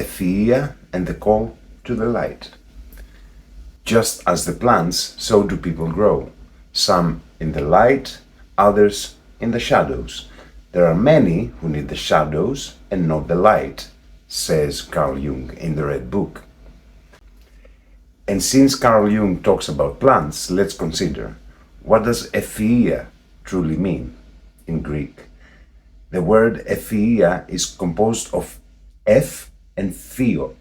Euphυΐα and the call to the light. Just as the plants, so do people grow, some in the light, others in the shadows. There are many who need the shadows and not the light, says Carl Jung in the Red Book. And since Carl Jung talks about plants, let's consider, what does Euphυΐα truly mean in Greek? The word Euphυΐα is composed of F and Theo.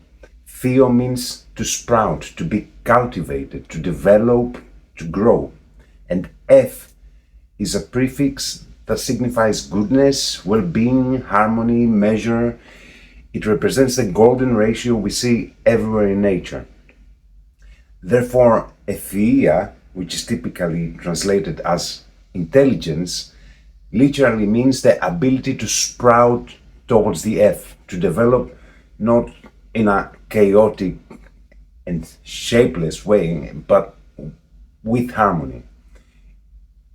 Theo means to sprout, to be cultivated, to develop, to grow. And F is a prefix that signifies goodness, well-being, harmony, measure. It represents the golden ratio we see everywhere in nature. Therefore, Euphυΐα, which is typically translated as intelligence, literally means the ability to sprout towards the F, to develop not in a chaotic and shapeless way, but with harmony.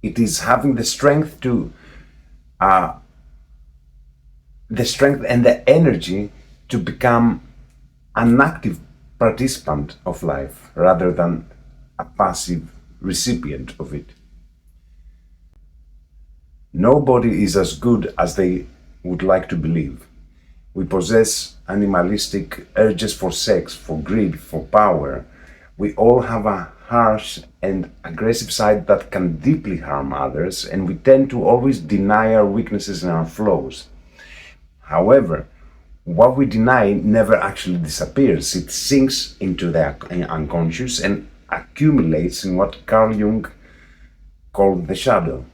It is having the strength and the energy to become an active participant of life rather than a passive recipient of it. Nobody is as good as they would like to believe. We possess animalistic urges for sex, for greed, for power. We all have a harsh and aggressive side that can deeply harm others, and we tend to always deny our weaknesses and our flaws. However, what we deny never actually disappears. It sinks into the unconscious and accumulates in what Carl Jung called the shadow.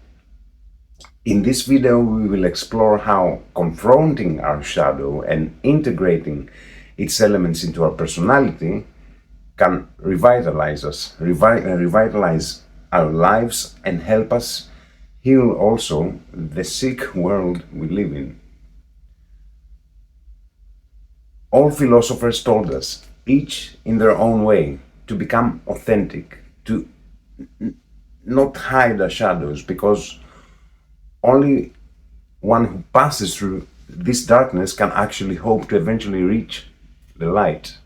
In this video, we will explore how confronting our shadow and integrating its elements into our personality can revitalize us, revitalize our lives, and help us heal also the sick world we live in. All philosophers told us, each in their own way, to become authentic, to not hide our shadows, because only one who passes through this darkness can actually hope to eventually reach the light.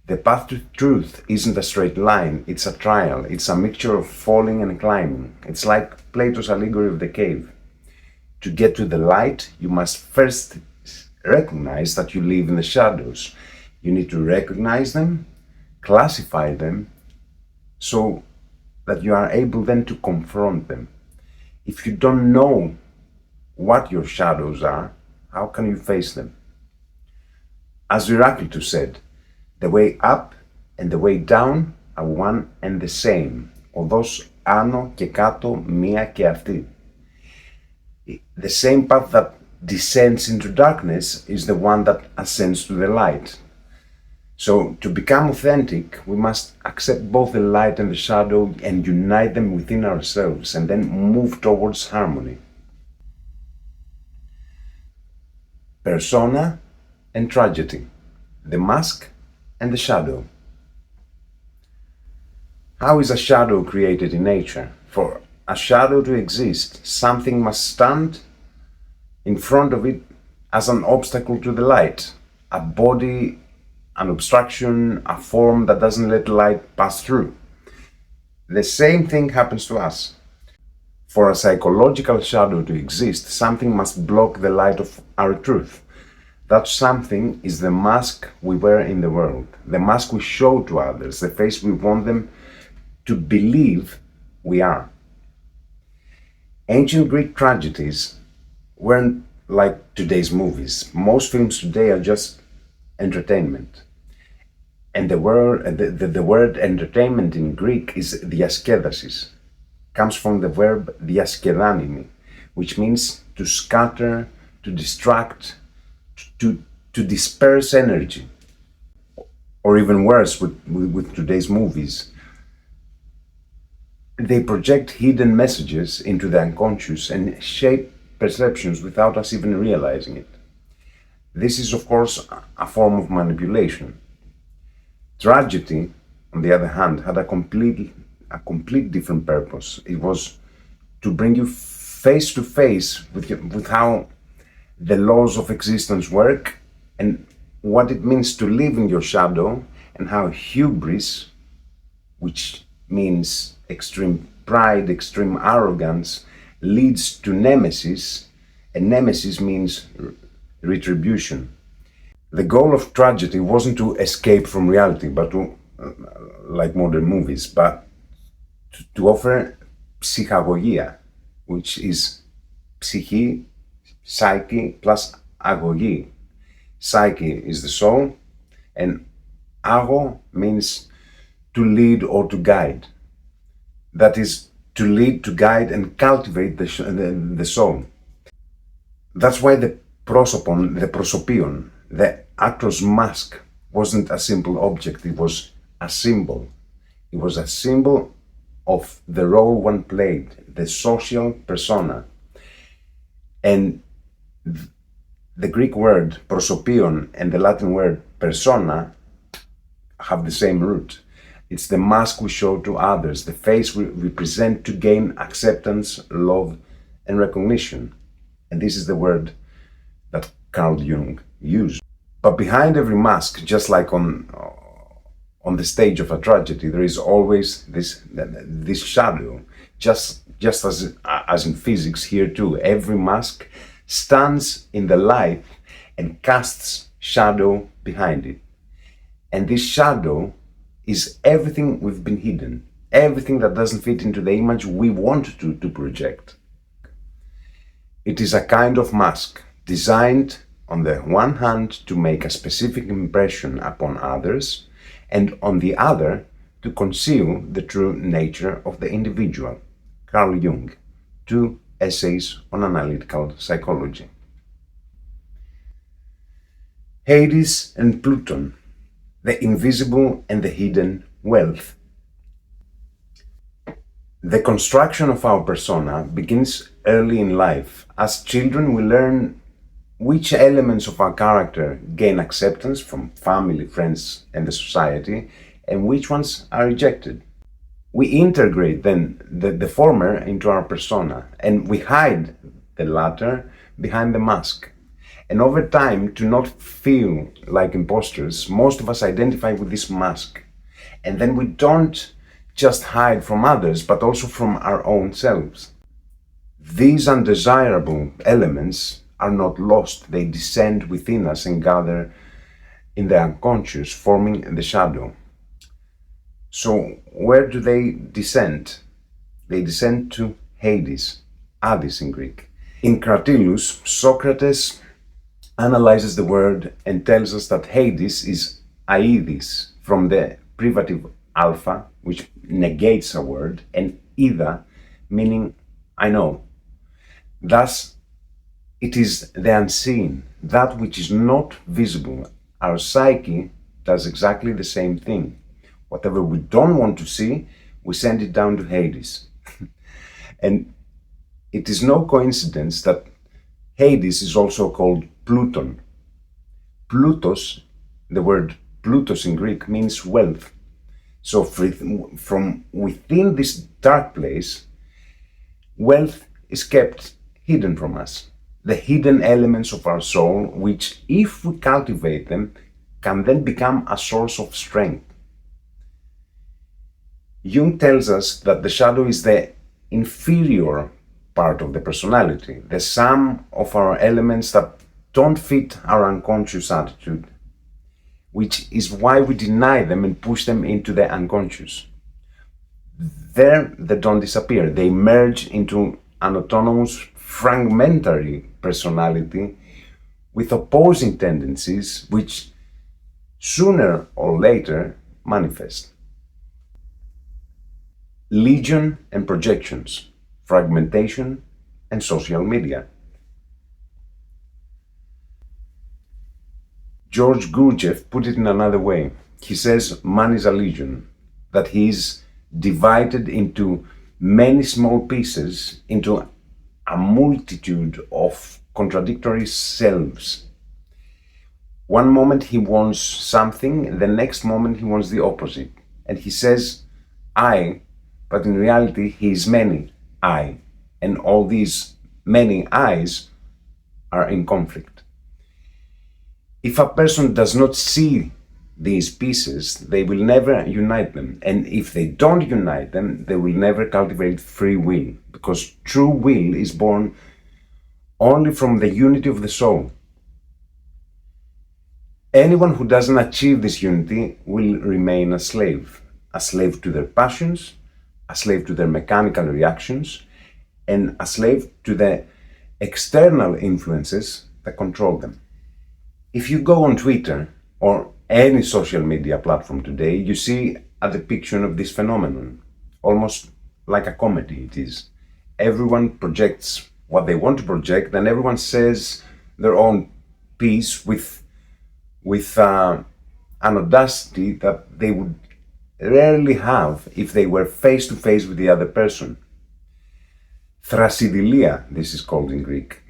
The path to truth isn't a straight line, it's a trial, it's a mixture of falling and climbing. It's like Plato's allegory of the cave. To get to the light, you must first recognize that you live in the shadows. You need to recognize them, classify them, so that you are able then to confront them. If you don't know what your shadows are, how can you face them? As Heraclitus said, the way up and the way down are one and the same. Οδός άνω και κάτω μία και αυτή. The same path that descends into darkness is the one that ascends to the light. So, to become authentic, we must accept both the light and the shadow and unite them within ourselves, and then move towards harmony. Persona and tragedy, the mask and the shadow. How is a shadow created in nature? For a shadow to exist, something must stand in front of it as an obstacle to the light, a body, an obstruction, a form that doesn't let light pass through. The same thing happens to us. For a psychological shadow to exist, something must block the light of our truth. That something is the mask we wear in the world, the mask we show to others, the face we want them to believe we are. Ancient Greek tragedies weren't like today's movies. Most films today are just entertainment. And the word entertainment in Greek is diaskedasis, comes from the verb diaskedάνιμη, which means to scatter, to distract, to disperse energy. Or even worse with today's movies. They project hidden messages into the unconscious and shape perceptions without us even realizing it. This is, of course, a form of manipulation. Tragedy, on the other hand, had a complete different purpose. It was to bring you face to face with how the laws of existence work and what it means to live in your shadow, and how hubris, which means extreme pride, extreme arrogance, leads to nemesis, and nemesis means retribution. The goal of tragedy wasn't to escape from reality, but to, like modern movies, but to offer psychagogía, which is psyche, psyche plus agogí. Psyche is the soul, and ago means to lead or to guide. That is, to lead, to guide, and cultivate the soul. That's why the prosopon, the prosopion, the actor's mask, wasn't a simple object, it was a symbol. It was a symbol of the role one played, the social persona. And the Greek word prosopion and the Latin word persona have the same root. It's the mask we show to others, the face we present to gain acceptance, love, and recognition. And this is the word that Carl Jung used. But behind every mask, just like on the stage of a tragedy, there is always this shadow, just as in physics here too. Every mask stands in the light and casts shadow behind it. And this shadow is everything we've been hidden, everything that doesn't fit into the image we want to project. It is a kind of mask designed on the one hand to make a specific impression upon others, and on the other to conceal the true nature of the individual. Carl Jung, 2 essays on analytical psychology. Hades and Pluton, the invisible and the hidden wealth. The construction of our persona begins early in life. As children, we learn which elements of our character gain acceptance from family, friends, and the society, and which ones are rejected. We integrate then the former into our persona, and we hide the latter behind the mask. And over time, to not feel like imposters, most of us identify with this mask. And then we don't just hide from others, but also from our own selves. These undesirable elements are not lost, they descend within us and gather in the unconscious, forming the shadow. So where do they descend? They descend to Hades, Hades in Greek. In Cratylus, Socrates analyzes the word and tells us that Hades is aidis, from the privative alpha, which negates a word, and ida, meaning I know. Thus, it is the unseen, that which is not visible. Our psyche does exactly the same thing. Whatever we don't want to see, we send it down to Hades. And it is no coincidence that Hades is also called Pluton. Plutos, the word Plutos in Greek, means wealth. So from within this dark place, wealth is kept hidden from us. The hidden elements of our soul, which, if we cultivate them, can then become a source of strength. Jung tells us that the shadow is the inferior part of the personality, the sum of our elements that don't fit our unconscious attitude, which is why we deny them and push them into the unconscious. There they don't disappear, they merge into an autonomous, fragmentary personality with opposing tendencies which sooner or later manifest. Legion and projections, fragmentation and social media. George Gurdjieff put it in another way. He says man is a legion, that he is divided into many small pieces, into a multitude of contradictory selves. One moment he wants something, the next moment he wants the opposite. And he says, I, but in reality he is many, I. And all these many I's are in conflict. If a person does not see these pieces, they will never unite them. And if they don't unite them, they will never cultivate free will, because true will is born only from the unity of the soul. Anyone who doesn't achieve this unity will remain a slave to their passions, a slave to their mechanical reactions, and a slave to the external influences that control them. If you go on Twitter or any social media platform today, you see a depiction of this phenomenon, almost like a comedy it is. Everyone projects what they want to project, and everyone says their own piece with an audacity that they would rarely have if they were face to face with the other person. Thrasidilia, this is called in Greek.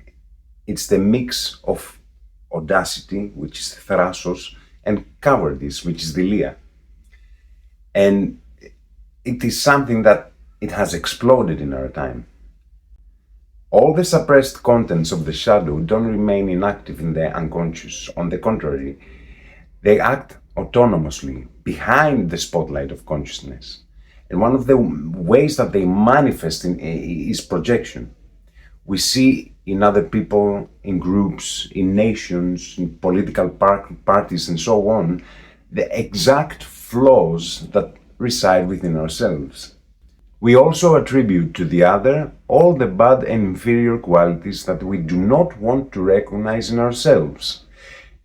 It's the mix of audacity, which is thrasos, and cowardice, which is dilia. And it is something that it has exploded in our time. All the suppressed contents of the shadow don't remain inactive in the unconscious. On the contrary, they act autonomously behind the spotlight of consciousness. And one of the ways that they manifest is projection. We see in other people, in groups, in nations, in political parties, and so on, the exact flaws that reside within ourselves. We also attribute to the other all the bad and inferior qualities that we do not want to recognize in ourselves.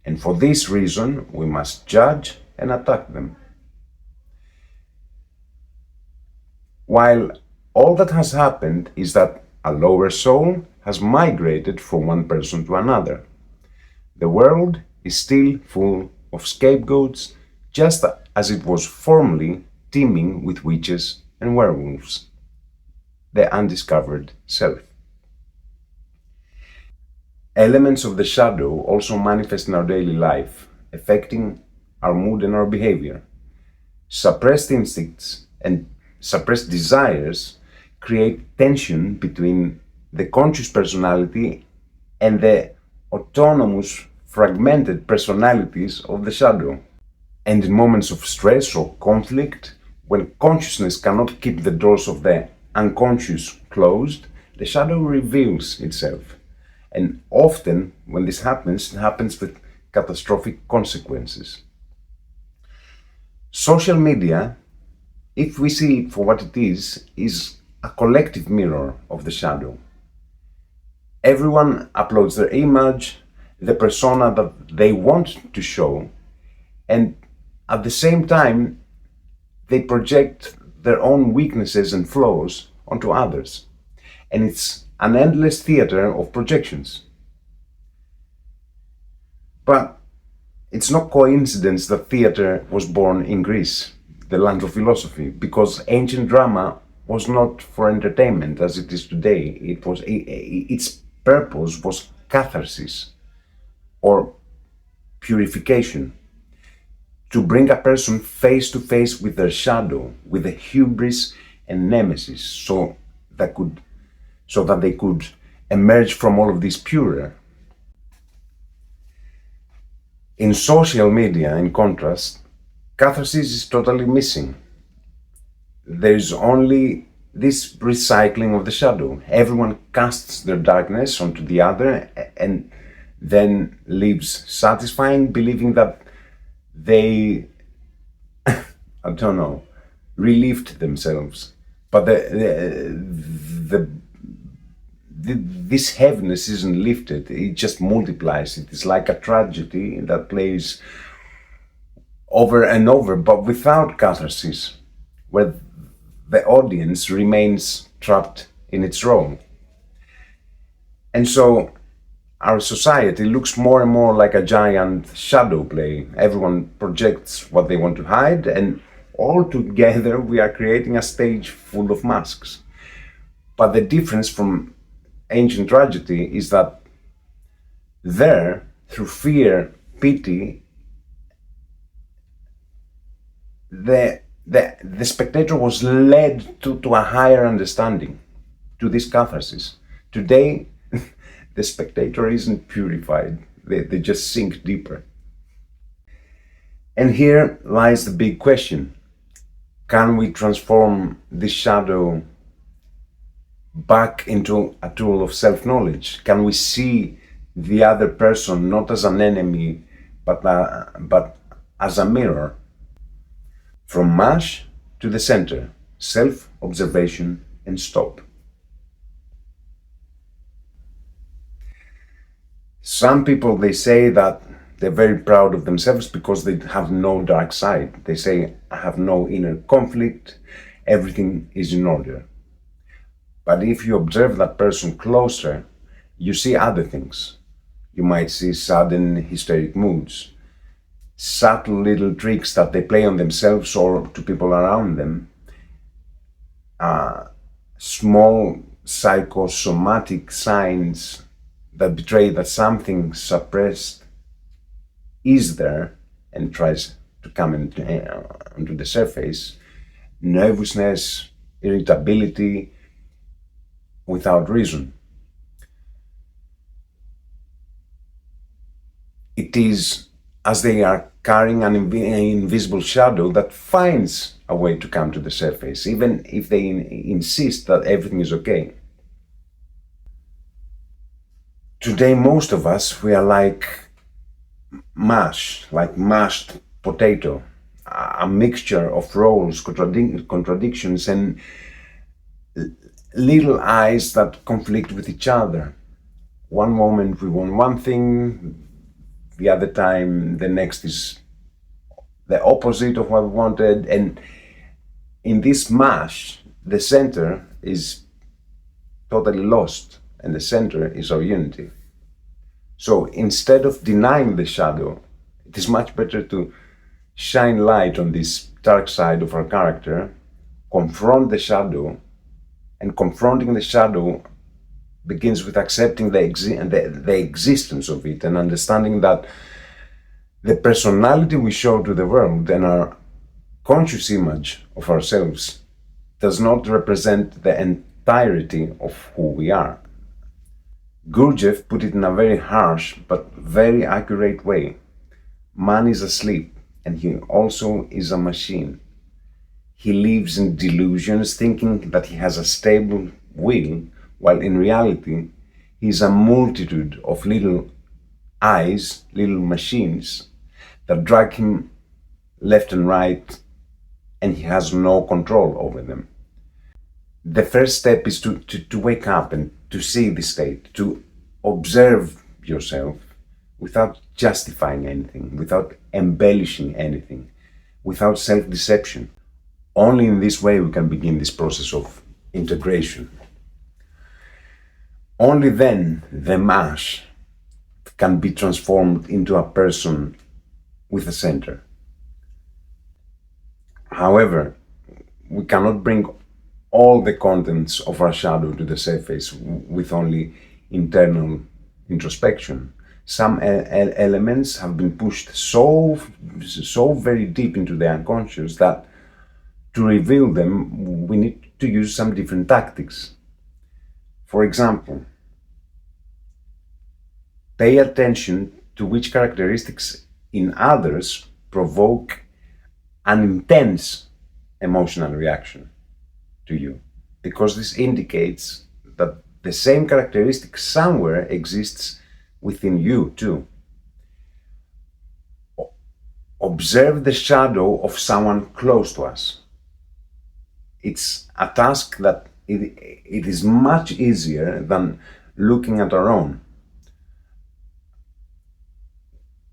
And for this reason, we must judge and attack them. While all that has happened is that a lower soul has migrated from one person to another. The world is still full of scapegoats, just as it was formerly teeming with witches and werewolves. The undiscovered self. Elements of the shadow also manifest in our daily life, affecting our mood and our behavior. Suppressed instincts and suppressed desires create tension between the conscious personality and the autonomous, fragmented personalities of the shadow. And in moments of stress or conflict, when consciousness cannot keep the doors of the unconscious closed, the shadow reveals itself. And often, when this happens, it happens with catastrophic consequences. Social media, if we see it for what it is a collective mirror of the shadow. Everyone uploads their image, the persona that they want to show, and at the same time, they project their own weaknesses and flaws onto others. And it's an endless theater of projections. But it's no coincidence that theater was born in Greece, the land of philosophy, because ancient drama was not for entertainment as it is today. Its purpose was catharsis or purification, to bring a person face to face with their shadow, with the hubris and nemesis, so that they could emerge from all of this purer. In social media, in contrast, catharsis is totally missing. There is only this recycling of the shadow. Everyone casts their darkness onto the other and then lives satisfying, believing that they, I don't know, relieved themselves. But this heaviness isn't lifted, it just multiplies. It is like a tragedy that plays over and over, but without catharsis, where the audience remains trapped in its role. And so our society looks more and more like a giant shadow play. Everyone projects what they want to hide, and all together we are creating a stage full of masks. But the difference from ancient tragedy is that there, through fear, pity, the spectator was led to a higher understanding, to this catharsis. Today, the spectator isn't purified, they just sink deeper. And here lies the big question. Can we transform this shadow back into a tool of self-knowledge? Can we see the other person not as an enemy, but as a mirror? From mash to the center, self-observation and stop. Some people, they say that they're very proud of themselves because they have no dark side. They say, I have no inner conflict, everything is in order. But if you observe that person closer, you see other things. You might see sudden hysteric moods, subtle little tricks that they play on themselves or to people around them, small psychosomatic signs that betray that something suppressed is there and tries to come onto the surface. Nervousness, irritability, without reason. It is as they are carrying an invisible shadow that finds a way to come to the surface, even if they insist that everything is okay. Today, most of us, we are like mash, like mashed potato, a mixture of roles, contradictions, and little eyes that conflict with each other. One moment we want one thing, the other time the next is the opposite of what we wanted, and in this mash, the center is totally lost, and the center is our unity. So instead of denying the shadow, it is much better to shine light on this dark side of our character, confront the shadow, and confronting the shadow begins with accepting the existence of it and understanding that the personality we show to the world and our conscious image of ourselves does not represent the entirety of who we are. Gurdjieff put it in a very harsh but very accurate way. Man is asleep, and he also is a machine. He lives in delusions, thinking that he has a stable will, while in reality, he is a multitude of little eyes, little machines, that drag him left and right, and he has no control over them. The first step is to wake up and to see this state, to observe yourself without justifying anything, without embellishing anything, without self-deception. Only in this way we can begin this process of integration. Only then the mash can be transformed into a person with a center. However, we cannot bring all the contents of our shadow to the surface with only internal introspection. Some elements have been pushed so very deep into the unconscious that to reveal them, we need to use some different tactics. For example, pay attention to which characteristics in others provoke an intense emotional reaction to you, because this indicates that the same characteristic somewhere exists within you too. Observe the shadow of someone close to us. It's a task that it is much easier than looking at our own.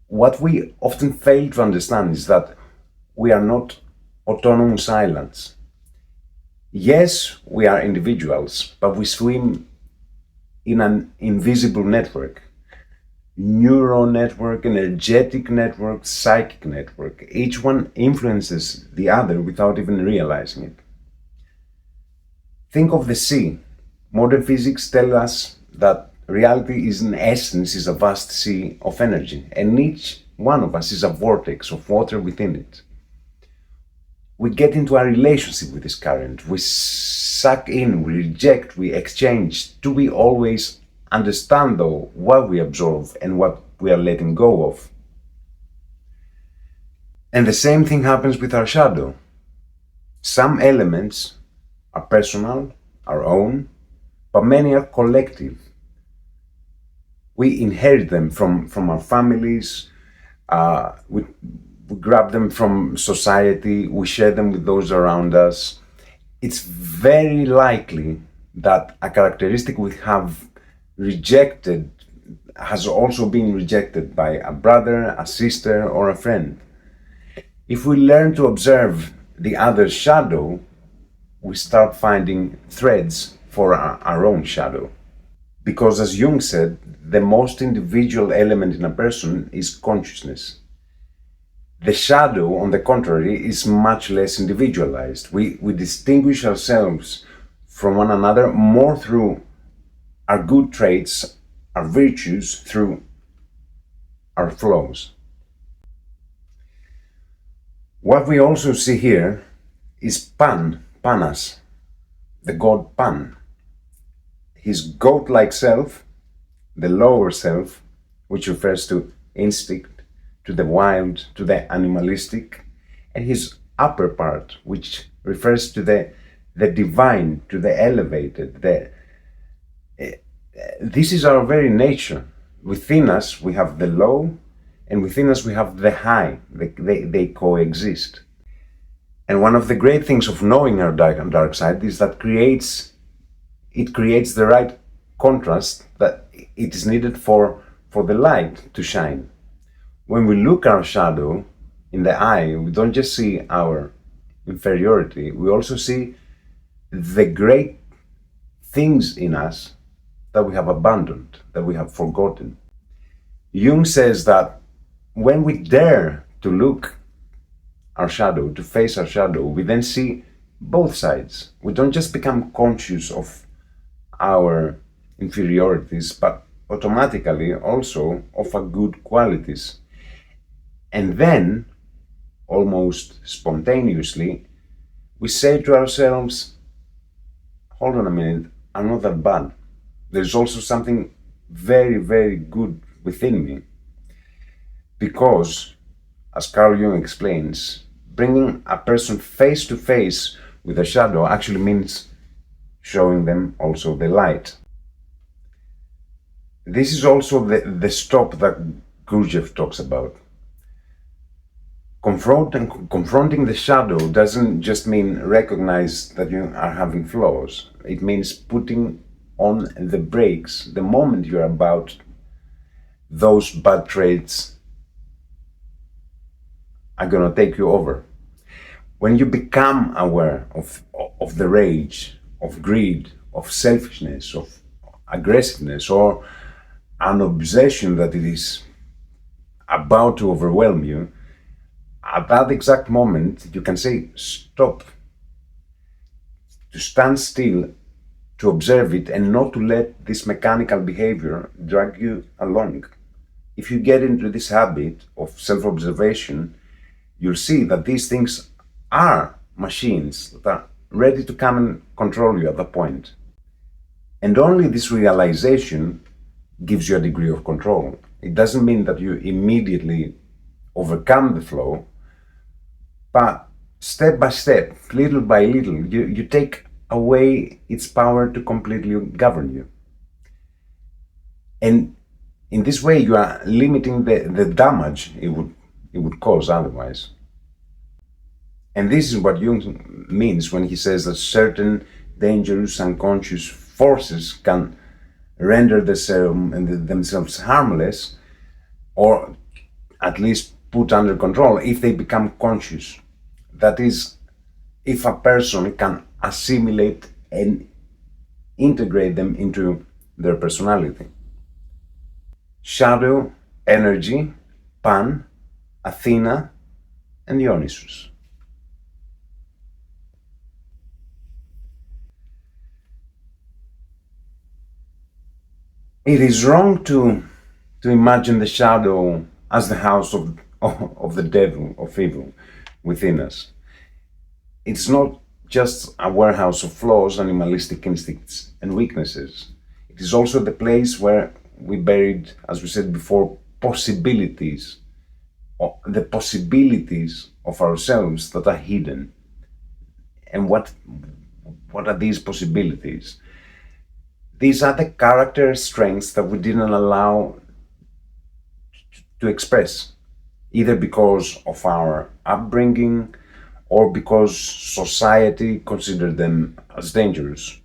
What we often fail to understand is that we are not autonomous islands. Yes, we are individuals, but we swim in an invisible network. Neural network, energetic network, psychic network. Each one influences the other without even realizing it. Think of the sea. Modern physics tell us that reality is in essence is a vast sea of energy, and each one of us is a vortex of water within it. We get into a relationship with this current. We suck in, we reject, we exchange. Do we always understand, though, what we absorb and what we are letting go of? And the same thing happens with our shadow. Some elements are personal, our own, but many are collective. We inherit them from our families, we grab them from society, we share them with those around us. It's very likely that a characteristic we have rejected has also been rejected by a brother, a sister, or a friend. If we learn to observe the other's shadow, we start finding threads for our own shadow. Because as Jung said, the most individual element in a person is consciousness. The shadow, on the contrary, is much less individualized. We distinguish ourselves from one another more through our good traits, our virtues, through our flaws. What we also see here is Panas, the god Pan. His goat-like self, the lower self, which refers to instinct, to the wild, to the animalistic, and his upper part, which refers to the divine, to the elevated. This is our very nature. Within us we have the low, and within us we have the high. They coexist. And one of the great things of knowing our dark side is that it creates the right contrast that it is needed for the light to shine. When we look our shadow in the eye, we don't just see our inferiority, we also see the great things in us that we have abandoned, that we have forgotten. Jung says that when we dare to look our shadow, to face our shadow, we then see both sides. We don't just become conscious of our inferiorities, but automatically also of our good qualities. And then, almost spontaneously, we say to ourselves, hold on a minute, I'm not that bad. There's also something very, very good within me. Because, as Carl Jung explains, bringing a person face to face with a shadow actually means showing them also the light. This is also the stop that Gurdjieff talks about. Confronting the shadow doesn't just mean recognize that you are having flaws. It means putting on the brakes the moment you're about those bad traits are gonna take you over. When you become aware of the rage, of greed, of selfishness, of aggressiveness, or an obsession that it is about to overwhelm you, at that exact moment you can say stop, to stand still, to observe it, and not to let this mechanical behavior drag you along. If you get into this habit of self-observation, you'll see that these things are machines that are ready to come and control you at that point. And only this realization gives you a degree of control. It doesn't mean that you immediately overcome the flow, but step by step, little by little, you take away its power to completely govern you. And in this way, you are limiting the damage it would cause otherwise. And this is what Jung means when he says that certain dangerous unconscious forces can render themselves harmless, or at least put under control if they become conscious. That is, if a person can assimilate and integrate them into their personality. Shadow, energy, Pan, Athena, and Dionysus. It is wrong to imagine the shadow as the house of the devil, of evil, within us. It's not just a warehouse of flaws, animalistic instincts, and weaknesses. It is also the place where we buried, as we said before, possibilities the possibilities of ourselves that are hidden. And what are these possibilities? These are the character strengths that we didn't allow to express, either because of our upbringing or because society considered them as dangerous.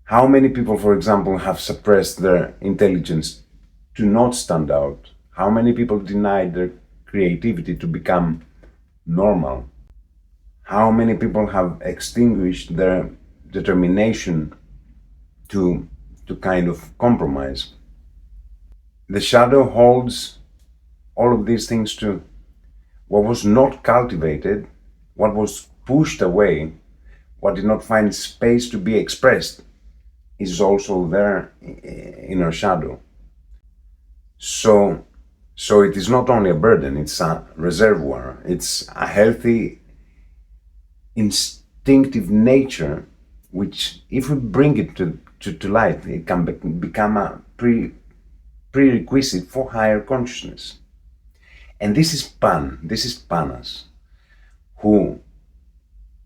How many people, for example, have suppressed their intelligence to not stand out? How many people denied their creativity to become normal? How many people have extinguished their determination to kind of compromise? The shadow holds all of these things too. What was not cultivated, what was pushed away, what did not find space to be expressed, is also there in our shadow. So it is not only a burden, it's a reservoir, it's a healthy, instinctive nature, which, if we bring it to light, it can become a prerequisite for higher consciousness. And this is Panas, who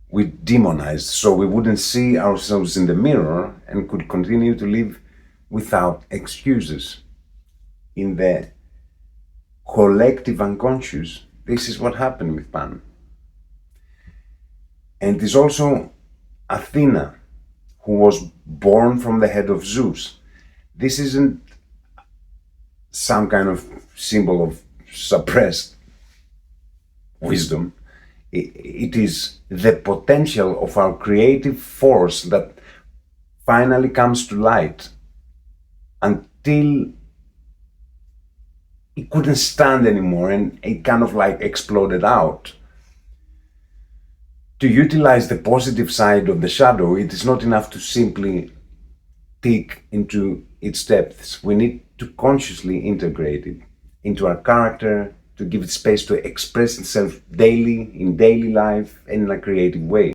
we demonized so we wouldn't see ourselves in the mirror and could continue to live without excuses. In the collective unconscious, this is what happened with Pan. And it is also Athena, who was born from the head of Zeus. This isn't some kind of symbol of suppressed wisdom. It is the potential of our creative force that finally comes to light until it couldn't stand anymore and it kind of like exploded out. To utilize the positive side of the shadow, it is not enough to simply peek into its depths. We need to consciously integrate it into our character, to give it space to express itself daily, in daily life, and in a creative way.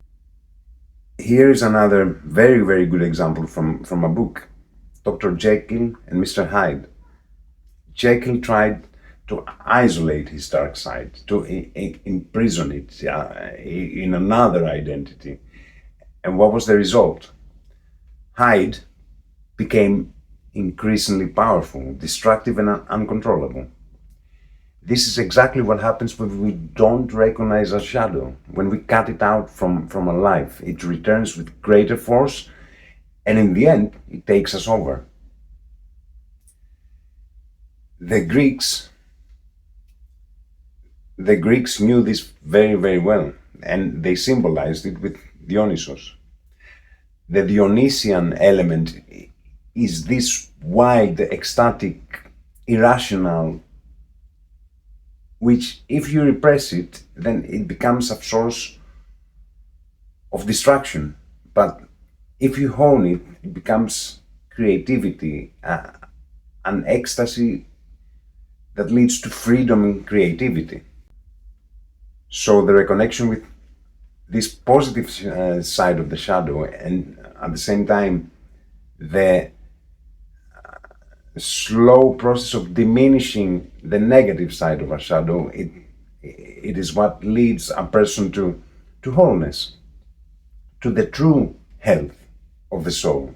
Here is another very, very good example from a book, Dr. Jekyll and Mr. Hyde. Jekyll tried to isolate his dark side, to imprison it in another identity. And what was the result? Hyde became increasingly powerful, destructive, and uncontrollable. This is exactly what happens when we don't recognize our shadow, when we cut it out from our life. It returns with greater force, and in the end, it takes us over. The Greeks knew this very, very well, and they symbolized it with Dionysus. The Dionysian element is this wild, ecstatic, irrational, which, if you repress it, then it becomes a source of distraction. But if you hone it, it becomes creativity, an ecstasy that leads to freedom and creativity. So the reconnection with this positive side of the shadow, and at the same time the slow process of diminishing the negative side of our shadow, it is what leads a person to wholeness, to the true health of the soul,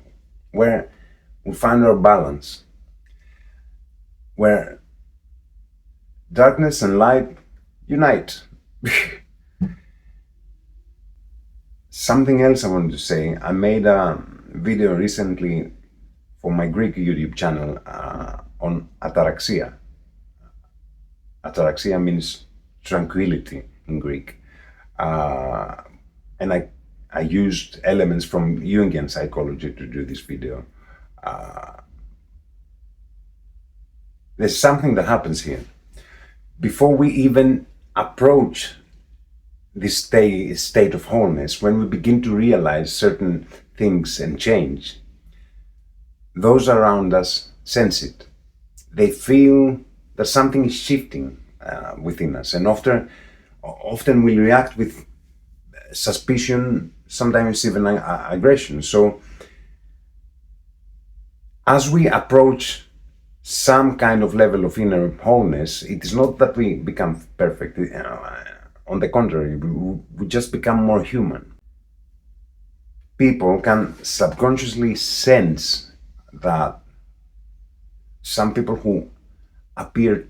where we find our balance, where darkness and light unite. Something else I wanted to say, I made a video recently for my Greek YouTube channel on ataraxia. Ataraxia means tranquility in Greek. And I used elements from Jungian psychology to do this video. There's something that happens here. Before we even approach this state of wholeness, when we begin to realize certain things and change, those around us sense it. They feel that something is shifting within us, and often we react with suspicion, sometimes even aggression. So as we approach some kind of level of inner wholeness, it is not that we become perfect. On the contrary, we just become more human. People can subconsciously sense that some people who appear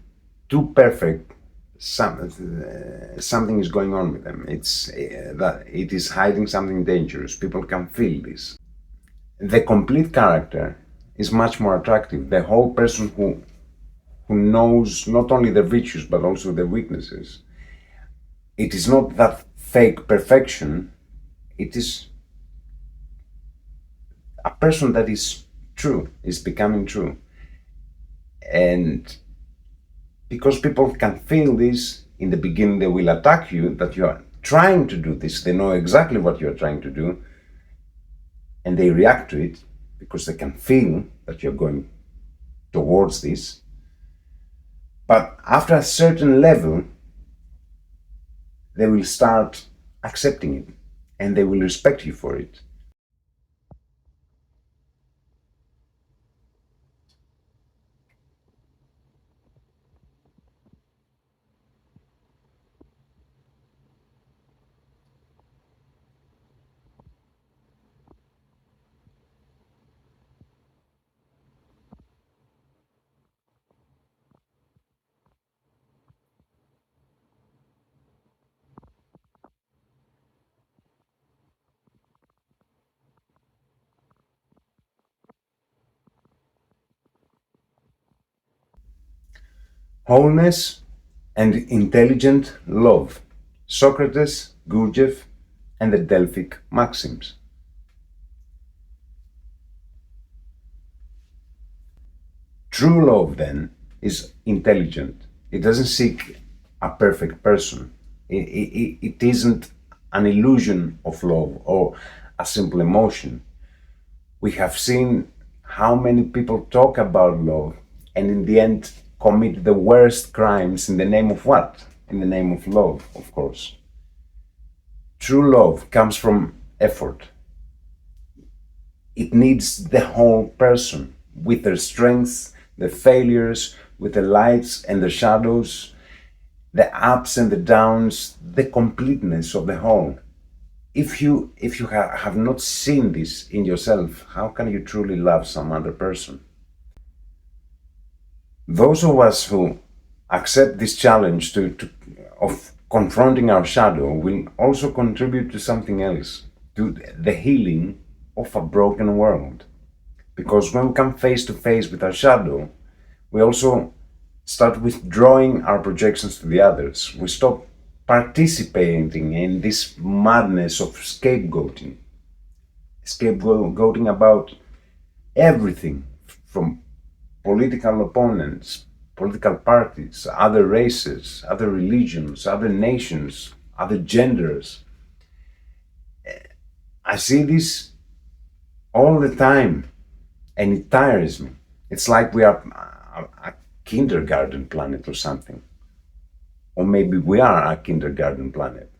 too perfect, something is going on with them. It's that it is hiding something dangerous. People can feel this. The complete character is much more attractive. The whole person who knows not only their virtues but also their weaknesses. It is not that fake perfection. It is a person that is true, is becoming true. And because people can feel this, in the beginning they will attack you, that you are trying to do this. They know exactly what you are trying to do, and they react to it because they can feel that you're going towards this. But after a certain level, they will start accepting it, and they will respect you for it. Wholeness and intelligent love. Socrates, Gurdjieff, and the Delphic maxims. True love, then, is intelligent. It doesn't seek a perfect person. It isn't an illusion of love or a simple emotion. We have seen how many people talk about love and in the end commit the worst crimes in the name of what? In the name of love, of course. True love comes from effort. It needs the whole person, with their strengths, the failures, with the lights and the shadows, the ups and the downs, the completeness of the whole. If you have not seen this in yourself, how can you truly love some other person? Those of us who accept this challenge of confronting our shadow will also contribute to something else, to the healing of a broken world. Because when we come face to face with our shadow, we also start withdrawing our projections to the others. We stop participating in this madness of scapegoating about everything, from political opponents, political parties, other races, other religions, other nations, other genders. I see this all the time, and it tires me. It's like we are a kindergarten planet or something. Or maybe we are a kindergarten planet.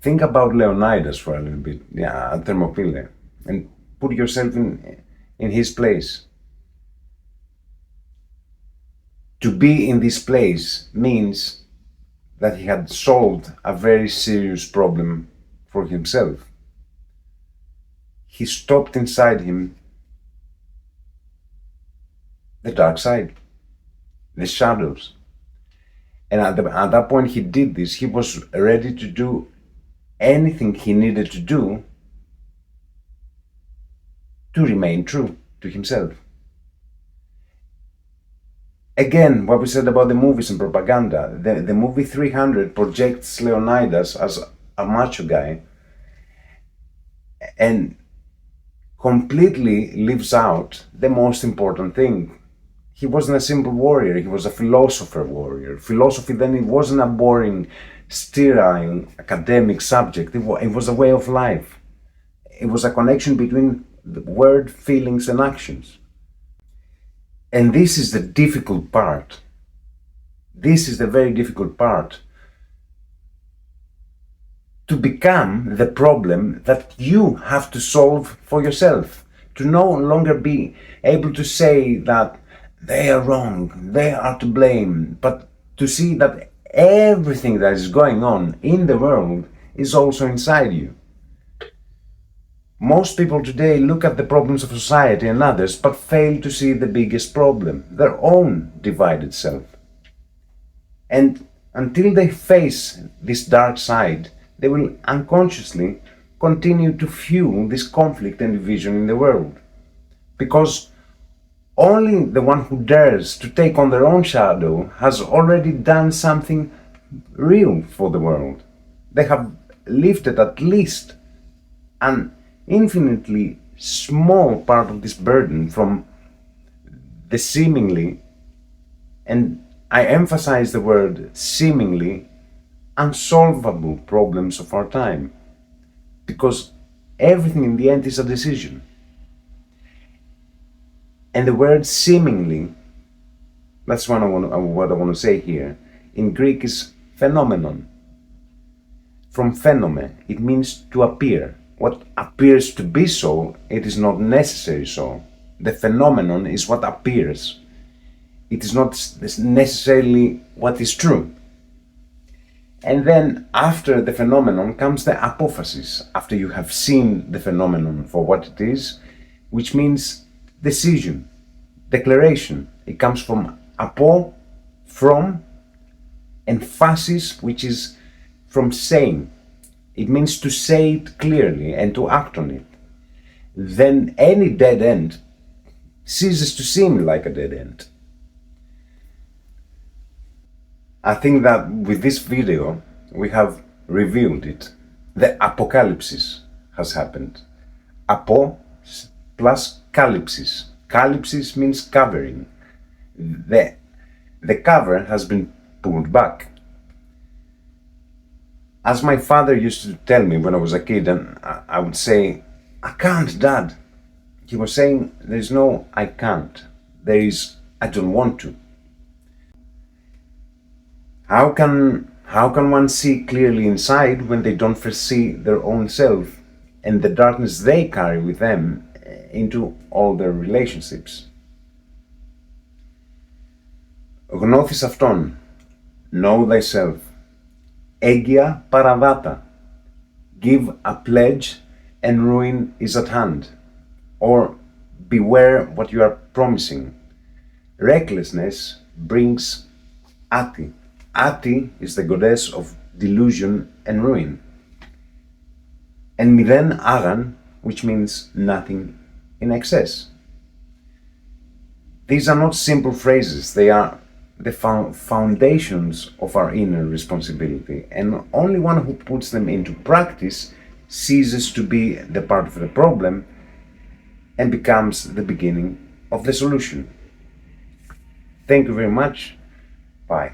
Think about Leonidas for a little bit, Thermopylae, and put yourself in his place. To be in this place means that he had solved a very serious problem for himself. He stopped inside him the dark side, the shadows. And at that point he did this. He was ready to do anything he needed to do to remain true to himself. Again, what we said about the movies and propaganda, the movie 300 projects Leonidas as a macho guy and completely leaves out the most important thing. He wasn't a simple warrior, he was a philosopher warrior. Philosophy then, it wasn't a boring, sterile, academic subject, it was a way of life. It was a connection between the word, feelings and actions. And this is the difficult part. This is the very difficult part. To become the problem that you have to solve for yourself. to no longer be able to say that they are wrong, they are to blame, but to see that everything that is going on in the world is also inside you. Most people today look at the problems of society and others, but fail to see the biggest problem, their own divided self. And until they face this dark side, they will unconsciously continue to fuel this conflict and division in the world. Because only the one who dares to take on their own shadow has already done something real for the world. They have lifted at least an infinitely small part of this burden from the seemingly, and I emphasize the word seemingly, unsolvable problems of our time. Because everything in the end is a decision. And the word seemingly, that's what I want to say here, in Greek is phenomenon. From phenome, it means to appear. What appears to be so, it is not necessarily so. The phenomenon is what appears. It is not necessarily what is true. And then after the phenomenon comes the apophasis, after you have seen the phenomenon for what it is, which means decision, declaration. It comes from apo, from, and phasis, which is from saying. It means to say it clearly and to act on it. Then any dead end ceases to seem like a dead end. I think that with this video we have revealed it. The apocalypse has happened. Apo plus calypsis. Calypsis means covering. The cover has been pulled back. As my father used to tell me when I was a kid, and I would say, "I can't, Dad." He was saying, there is no I can't. There is I don't want to. How can one see clearly inside when they don't foresee their own self and the darkness they carry with them into all their relationships? Γνώθι σαυτόν, know thyself. Aegia paradata, give a pledge and ruin is at hand. Or beware what you are promising. Recklessness brings Ati. Ati is the goddess of delusion and ruin. And miden agan, which means nothing in excess. These are not simple phrases, they are the foundations of our inner responsibility, and only one who puts them into practice ceases to be the part of the problem and becomes the beginning of the solution. Thank you very much. Bye.